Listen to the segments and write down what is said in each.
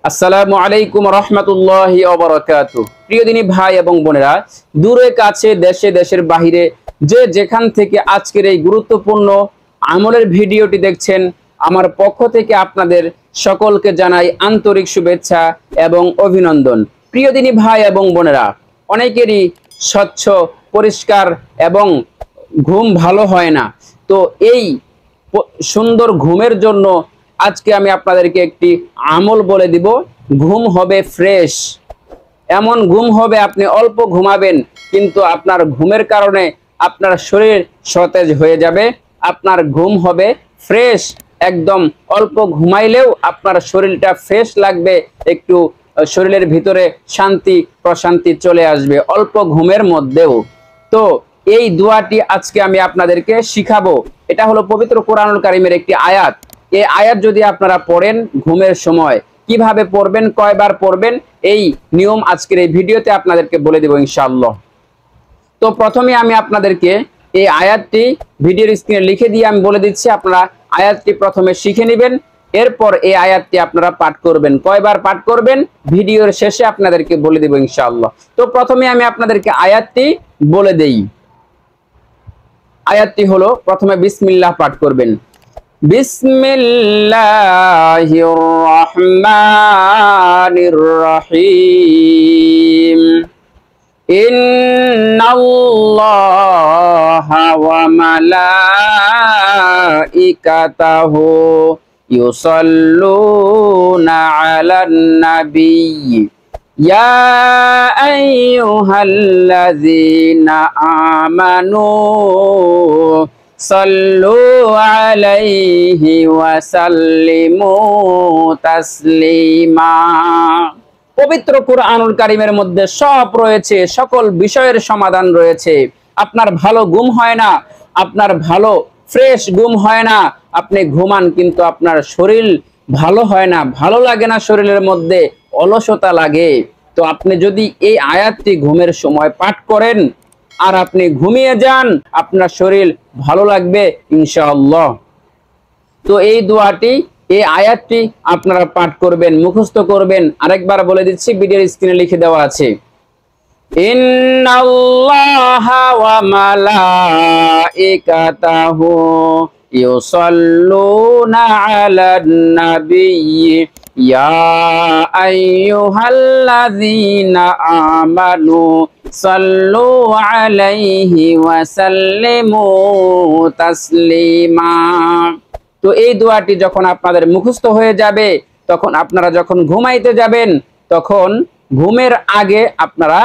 আসসালামু আলাইকুম রহমতুল্লাহি ওয়া বারাকাতুহু। প্রিয় দিনী ভাই এবং বোনেরা, দূরে কাছে দেশে দেশের বাহিরে যে যেখান থেকে আজকের এই গুরুত্বপূর্ণ আমলের ভিডিওটি দেখছেন, আমার পক্ষ থেকে আপনাদের সকলকে জানাই আন্তরিক শুভেচ্ছা এবং অভিনন্দন। প্রিয় দিনী ভাই এবং বোনেরা, অনেকেরই স্বচ্ছ পরিষ্কার এবং ঘুম ভালো হয় না। তো এই সুন্দর ঘুমের জন্য আজকে আমি আপনাদেরকে একটি আমল বলে দিব। ঘুম হবে ফ্রেশ, এমন ঘুম হবে আপনি অল্প ঘুমাবেন কিন্তু আপনার ঘুমের কারণে আপনার শরীর সতেজ হয়ে যাবে। আপনার ঘুম হবে ফ্রেশ, একদম অল্প ঘুমাইলেও আপনার শরীরটা ফ্রেশ লাগবে, একটু শরীরের ভিতরে শান্তি প্রশান্তি চলে আসবে অল্প ঘুমের মধ্যেও। তো এই দোয়াটি আজকে আমি আপনাদেরকে শিখাবো। এটা হলো পবিত্র কোরআনুল কারীমের একটি আয়াত। এই আয়াত যদি আপনারা পড়েন ঘুমের সময়, কিভাবে পড়বেন, কয়বার পড়বেন, এই নিয়ম আজকের এই ভিডিওতে আপনাদেরকে বলে দেব ইনশাআল্লাহ। তো প্রথমে আমি আপনাদেরকে এই আয়াতটি ভিডিওর স্ক্রিনে লিখে দিয়ে আমি বলে দিচ্ছি, আপনারা আয়াতটি প্রথমে শিখে নেবেন, এরপর এই আয়াতটি আপনারা পাঠ করবেন। কয়বার পাঠ করবেন ভিডিওর শেষে আপনাদেরকে বলে দেব ইনশাআল্লাহ। তো প্রথমে আমি আপনাদেরকে আয়াতটি বলে দেই। আয়াতটি হলো, প্রথমে বিসমিল্লাহ পাঠ করবেন। বিসমিল্লাহির রহমানির রহিম। ইন্নাল্লাহা ওয়া মালাইকাতাহু ইউসাল্লুনা আলান নাবিয়্যি ইয়া আইয়ুহাল্লাযীনা আমানু সাল্লু আলাইহি ওয়া সাল্লিমু তাসলিমা। পবিত্র কুরআনুল কারীমের মধ্যে সব রয়েছে, সকল বিষয়ের সমাধান রয়েছে। আপনার ভালো ঘুম হয় না, আপনার ভালো ফ্রেশ ঘুম হয় না, আপনি ঘুমান কিন্তু আপনার শরীর ভালো হয় না, ভালো লাগে না, শরীরের মধ্যে অলসতা লাগে। তো আপনি যদি এই আয়াতটি ঘুমের সময় পাঠ করেন আর আপনি ঘুমিয়ে যান, আপনার শরীর ভালো লাগবে ইনশাআল্লাহ। তো এই দোয়াটি, এই আয়াতটি আপনারা পাঠ করবেন, মুখস্থ করবেন। আরেকবার বলে দিচ্ছি, ভিডিওর স্ক্রিনে লিখে দেওয়া আছে। ইন্নাল্লাহা ওয়া মালাইকাতাহু ইউসাল্লুনা আলান নাবিয়্যি ইয়া আইয়ুহাল্লাযীনা আমানু সাল্লু আলাইহি ওয়া সাল্লিমু তাসলিমা। তো এই দোয়াটি যখন আপনাদের মুখস্থ হয়ে যাবে, তখন আপনারা যখন ঘুমাইতে যাবেন, তখন ঘুমের আগে আপনারা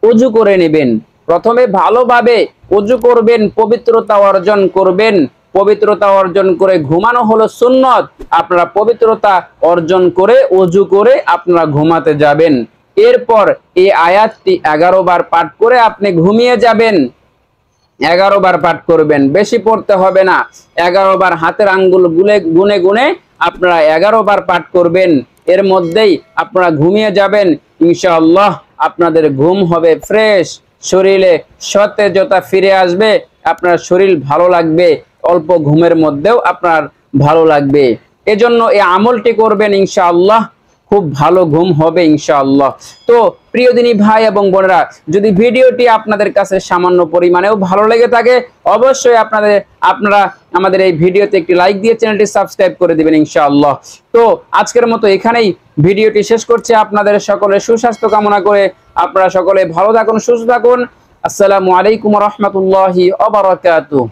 ওযু করে নেবেন। প্রথমে ভালোভাবে ওযু করবেন, পবিত্রতা অর্জন করবেন। পবিত্রতা অর্জন করে ঘুমানো হলো সুন্নত। আপনারা পবিত্রতা অর্জন করে ওযু করে আপনারা ঘুমাতে যাবেন। এরপর এই আয়াতটি 11 বার পাঠ করে আপনি ঘুমিয়ে যাবেন। 11 বার পাঠ করবেন, বেশি পড়তে হবে না। 11 বার হাতের আঙ্গুল গুনে গুনে আপনারা 11 বার পাঠ করবেন। এর মধ্যেই আপনারা ঘুমিয়ে যাবেন ইনশাআল্লাহ। আপনাদের ঘুম হবে ফ্রেশ, শরীরে সতেজতা ফিরে আসবে, আপনার শরীর ভালো লাগবে, অল্প ঘুমের মধ্যেও আপনার ভালো লাগবে। এজন্য এই আমলটি করবেন ইনশাআল্লাহ, খুব ভালো ঘুম হবে ইনশাআল্লাহ। তো প্রিয় দিনী ভাই এবং বোনেরা, যদি ভিডিওটি আপনাদের কাছে সামান্য পরিমাণেও ভালো লেগে থাকে, অবশ্যই আপনারা আমাদের এই ভিডিওতে একটি লাইক দিয়ে চ্যানেলটি সাবস্ক্রাইব করে দিবেন ইনশাআল্লাহ। তো আজকের মতো এখানেই ভিডিওটি শেষ করছি। আপনাদের সকলের সুস্বাস্থ্য কামনা করে আপনারা সকলে ভালো থাকুন, সুস্থ থাকুন। আসসালামু আলাইকুম ওয়া রাহমাতুল্লাহি ওয়া বারাকাতুহু।